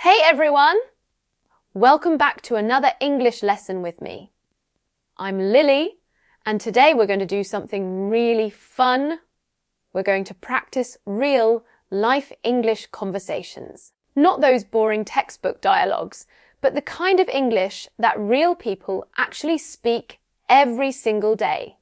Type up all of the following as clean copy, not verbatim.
Hey everyone! Welcome back to another English lesson with me. I'm Lily, and today we're going to do something really fun. We're going to practice real life English conversations. Not those boring textbook dialogues, but the kind of English that real people actually speak every single day.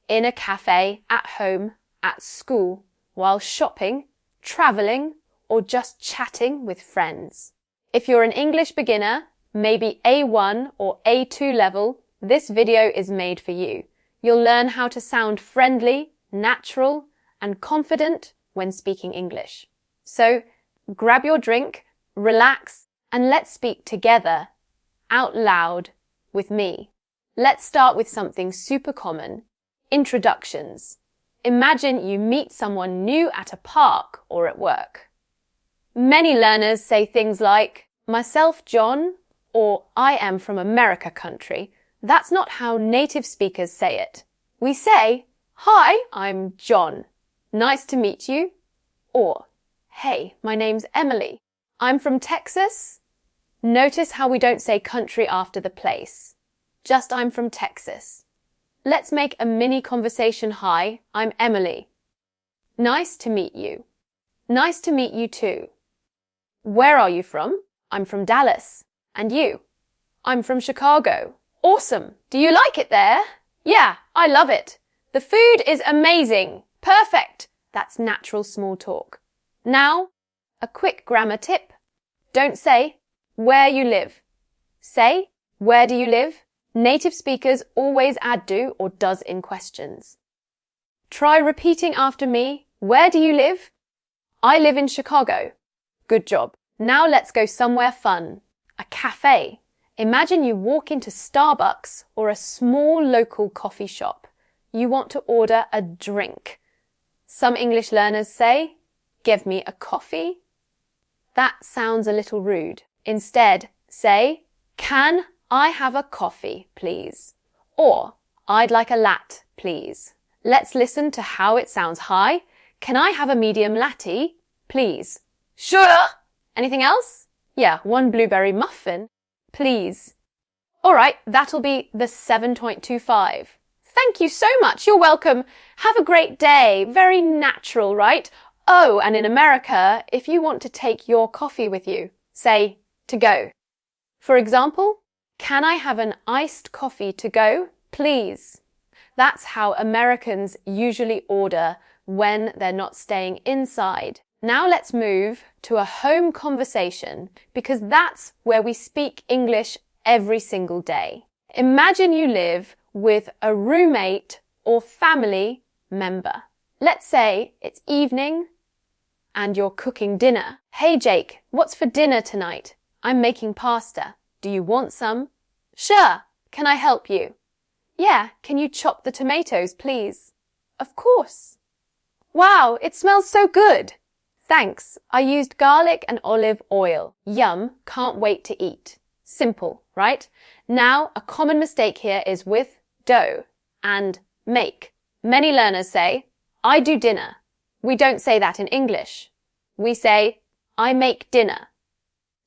In a cafe, at home, at school, while shopping, travelling, or just chatting with friends. If you're an English beginner, maybe A1 or A2 level, this video is made for you. You'll learn how to sound friendly, natural, and confident when speaking English. So, grab your drink, relax, and let's speak together, out loud, with me. Let's start with something super common. Introductions. Imagine you meet someone new at a park or at work. Many learners say things like, myself John, or I am from America country. That's not how native speakers say it. We say, hi, I'm John. Nice to meet you. Or, hey, my name's Emily. I'm from Texas. Notice how we don't say country after the place. Just I'm from Texas. Let's make a mini conversation. Hi, I'm Emily. Nice to meet you. Nice to meet you too. Where are you from? I'm from Dallas. And you? I'm from Chicago. Awesome. Do you like it there? Yeah, I love it. The food is amazing. Perfect. That's natural small talk. Now, a quick grammar tip. Don't say where you live. Say, where do you live? Native speakers always add do or does in questions. Try repeating after me. Where do you live? I live in Chicago. Good job. Now let's go somewhere fun. A cafe. Imagine you walk into Starbucks or a small local coffee shop. You want to order a drink. Some English learners say, give me a coffee. That sounds a little rude. Instead, say, can I have a coffee, please? Or, I'd like a latte, please. Let's listen to how it sounds. Hi, can I have a medium latte, please? Sure. Anything else? Yeah, one blueberry muffin, please. All right, that'll be the 7.25. Thank you so much. You're welcome. Have a great day. Very natural, right? Oh, and in America, if you want to take your coffee with you, say to go. For example, can I have an iced coffee to go, please? That's how Americans usually order when they're not staying inside. Now let's move to a home conversation because that's where we speak English every single day. Imagine you live with a roommate or family member. Let's say it's evening and you're cooking dinner. Hey Jake, what's for dinner tonight? I'm making pasta. Do you want some? Sure. Can I help you? Yeah. Can you chop the tomatoes, please? Of course. Wow, it smells so good. Thanks. I used garlic and olive oil. Yum. Can't wait to eat. Simple, right? Now, a common mistake here is with dough and make. Many learners say, I do dinner. We don't say that in English. We say, I make dinner.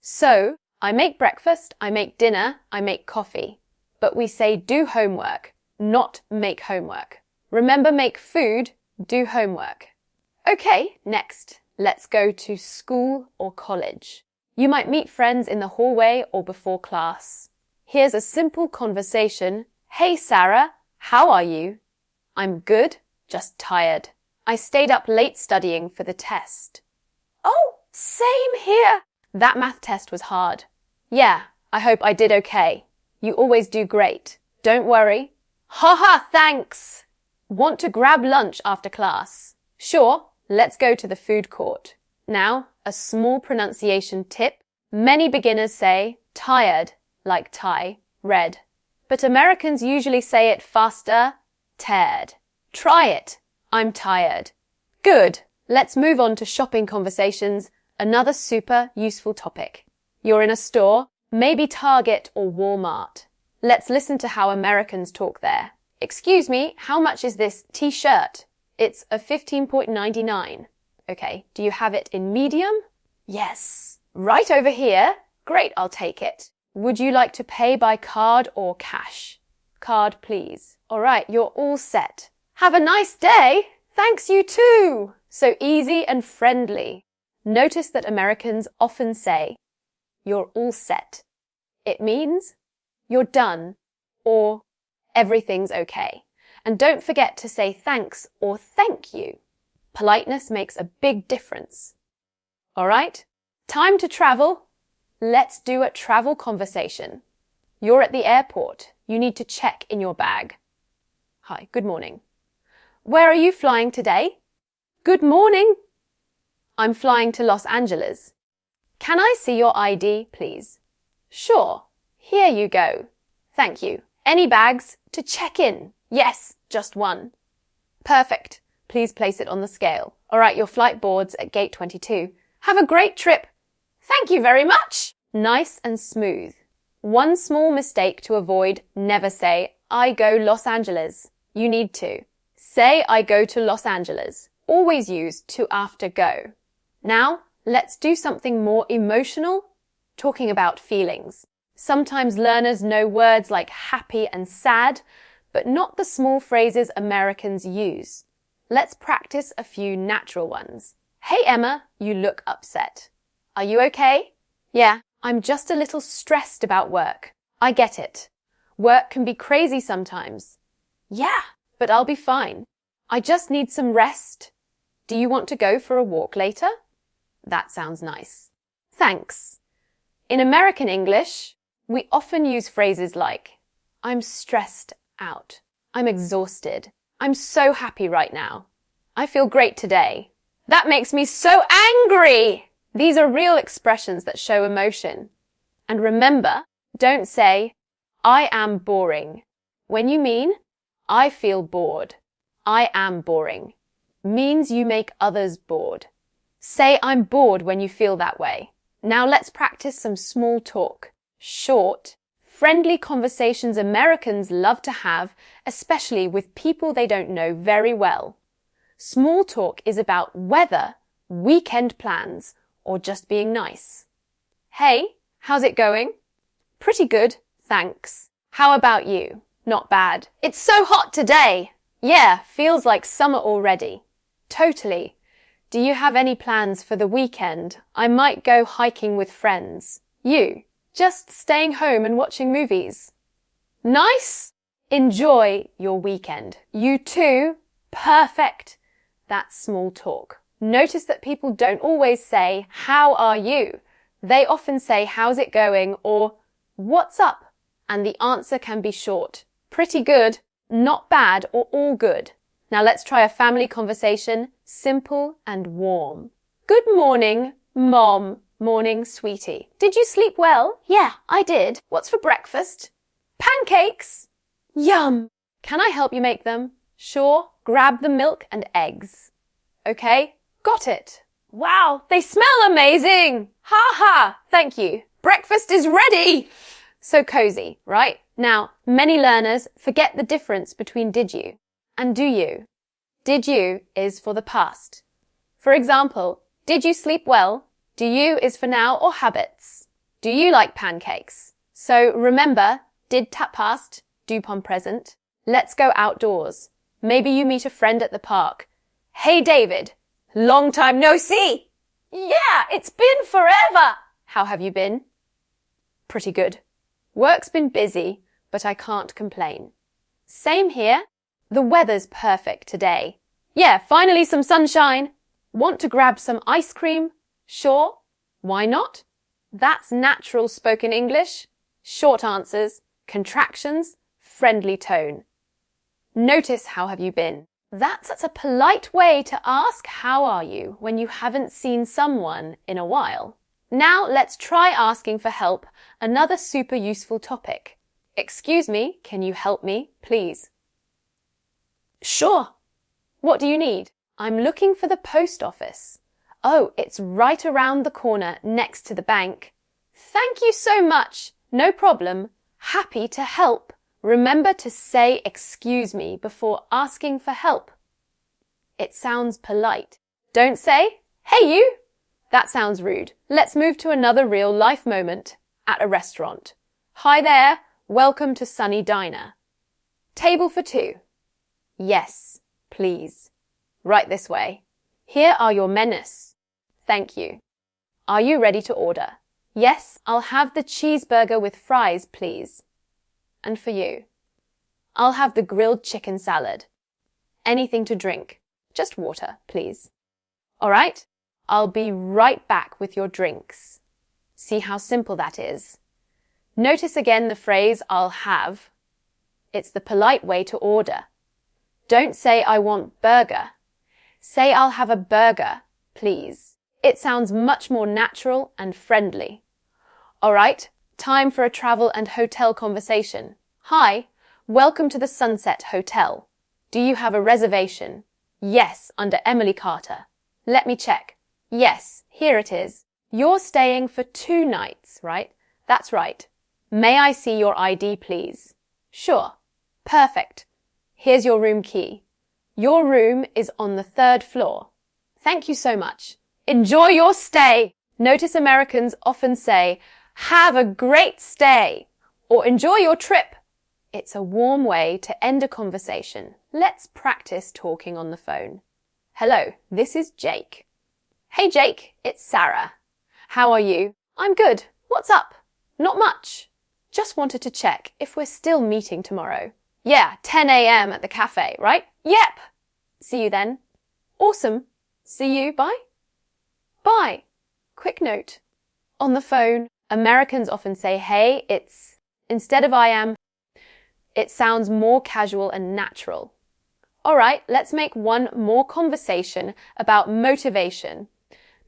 So, I make breakfast, I make dinner, I make coffee. But we say do homework, not make homework. Remember, make food, do homework. Okay, next, let's go to school or college. You might meet friends in the hallway or before class. Here's a simple conversation. Hey Sarah, how are you? I'm good, just tired. I stayed up late studying for the test. Oh, same here. That math test was hard. Yeah, I hope I did okay. You always do great. Don't worry. Haha, thanks. Want to grab lunch after class? Sure, let's go to the food court. Now, a small pronunciation tip. Many beginners say tired, like tie, red. But Americans usually say it faster, tired. Try it. I'm tired. Good. Let's move on to shopping conversations, another super useful topic. You're in a store, maybe Target or Walmart. Let's listen to how Americans talk there. Excuse me, how much is this t-shirt? It's a $15.99. Okay, do you have it in medium? Yes. Right over here. Great, I'll take it. Would you like to pay by card or cash? Card, please. All right, you're all set. Have a nice day. Thanks, you too. So easy and friendly. Notice that Americans often say, you're all set. It means you're done or everything's okay. And don't forget to say thanks or thank you. Politeness makes a big difference. All right, time to travel. Let's do a travel conversation. You're at the airport. You need to check in your bag. Hi, good morning. Where are you flying today? Good morning. I'm flying to Los Angeles. Can I see your ID, please? Sure. Here you go. Thank you. Any bags to check in? Yes, just one. Perfect. Please place it on the scale. All right, your flight boards at gate 22. Have a great trip. Thank you very much. Nice and smooth. One small mistake to avoid, never say, I go Los Angeles. You need to. Say, I go to Los Angeles. Always use to after go. Now, let's do something more emotional, talking about feelings. Sometimes learners know words like happy and sad, but not the small phrases Americans use. Let's practice a few natural ones. Hey Emma, you look upset. Are you okay? Yeah, I'm just a little stressed about work. I get it. Work can be crazy sometimes. Yeah, but I'll be fine. I just need some rest. Do you want to go for a walk later? That sounds nice. Thanks. In American English, we often use phrases like, I'm stressed out. I'm exhausted. I'm so happy right now. I feel great today. That makes me so angry. These are real expressions that show emotion. And remember, don't say, I am boring. When you mean, I feel bored. I am boring. Means you make others bored. Say I'm bored when you feel that way. Now let's practice some small talk. Short, friendly conversations Americans love to have, especially with people they don't know very well. Small talk is about weather, weekend plans, or just being nice. Hey, how's it going? Pretty good, thanks. How about you? Not bad. It's so hot today. Yeah, feels like summer already. Totally. Do you have any plans for the weekend? I might go hiking with friends. You? Just staying home and watching movies. Nice. Enjoy your weekend. You too. Perfect. That's small talk. Notice that people don't always say, how are you? They often say, how's it going? Or, what's up? And the answer can be short. Pretty good, not bad, or all good. Now let's try a family conversation, simple and warm. Good morning, Mom. Morning, sweetie. Did you sleep well? Yeah, I did. What's for breakfast? Pancakes. Yum. Can I help you make them? Sure. Grab the milk and eggs. Okay, got it. Wow, they smell amazing. Ha ha, thank you. Breakfast is ready. So cozy, right? Now, many learners forget the difference between did you and do you. Did you is for the past. For example, did you sleep well? Do you is for now or habits. Do you like pancakes? So remember, did tap past, do pom present. Let's go outdoors. Maybe you meet a friend at the park. Hey David, long time no see. Yeah, it's been forever. How have you been? Pretty good. Work's been busy, but I can't complain. Same here. The weather's perfect today. Yeah, finally some sunshine. Want to grab some ice cream? Sure. Why not? That's natural spoken English. Short answers, contractions, friendly tone. Notice how have you been. That's such a polite way to ask how are you when you haven't seen someone in a while. Now let's try asking for help, another super useful topic. Excuse me, can you help me, please? Sure. What do you need? I'm looking for the post office. Oh, it's right around the corner next to the bank. Thank you so much. No problem. Happy to help. Remember to say excuse me before asking for help. It sounds polite. Don't say, hey you. That sounds rude. Let's move to another real-life moment at a restaurant. Hi there, welcome to Sunny Diner. Table for two. Yes, please. Right this way. Here are your menus. Thank you. Are you ready to order? Yes, I'll have the cheeseburger with fries, please. And for you? I'll have the grilled chicken salad. Anything to drink? Just water, please. All right, I'll be right back with your drinks. See how simple that is? Notice again the phrase I'll have. It's the polite way to order. Don't say I want burger. Say I'll have a burger, please. It sounds much more natural and friendly. All right, time for a travel and hotel conversation. Hi, welcome to the Sunset Hotel. Do you have a reservation? Yes, under Emily Carter. Let me check. Yes, here it is. You're staying for 2 nights, right? That's right. May I see your ID, please? Sure. Perfect. Here's your room key. Your room is on the 3rd floor. Thank you so much. Enjoy your stay. Notice Americans often say, have a great stay, or enjoy your trip. It's a warm way to end a conversation. Let's practice talking on the phone. Hello, this is Jake. Hey Jake, it's Sarah. How are you? I'm good. What's up? Not much. Just wanted to check if we're still meeting tomorrow. Yeah, 10 a.m. at the cafe, right? Yep. See you then. Awesome. See you. Bye. Bye. Quick note. On the phone, Americans often say, hey, instead of I am, it sounds more casual and natural. All right, let's make one more conversation about motivation,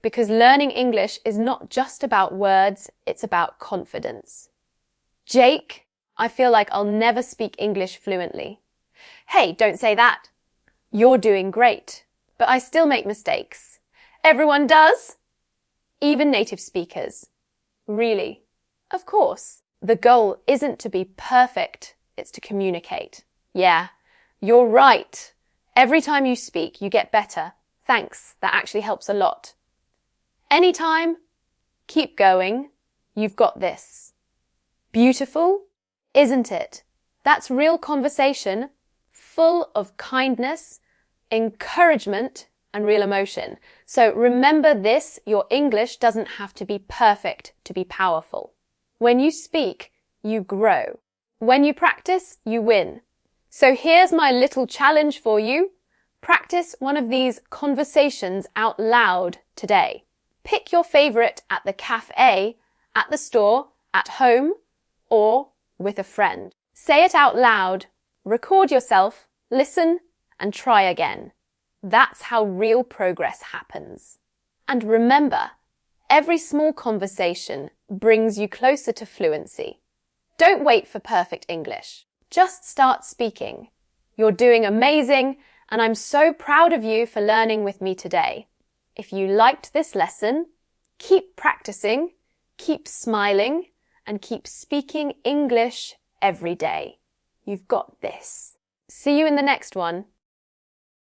because learning English is not just about words, it's about confidence. Jake, I feel like I'll never speak English fluently. Hey, don't say that. You're doing great, but I still make mistakes. Everyone does? Even native speakers. Really? Of course. The goal isn't to be perfect, it's to communicate. Yeah, you're right. Every time you speak, you get better. Thanks, that actually helps a lot. Anytime, keep going. You've got this. Beautiful, isn't it? That's real conversation, full of kindness, encouragement, and real emotion. So remember this, your English doesn't have to be perfect to be powerful. When you speak, you grow. When you practice, you win. So here's my little challenge for you. Practice one of these conversations out loud today. Pick your favorite at the cafe, at the store, at home, or with a friend. Say it out loud, record yourself, listen, and try again. That's how real progress happens. And remember, every small conversation brings you closer to fluency. Don't wait for perfect English. Just start speaking. You're doing amazing, and I'm so proud of you for learning with me today. If you liked this lesson, keep practicing, keep smiling, and keep speaking English every day. You've got this. See you in the next one.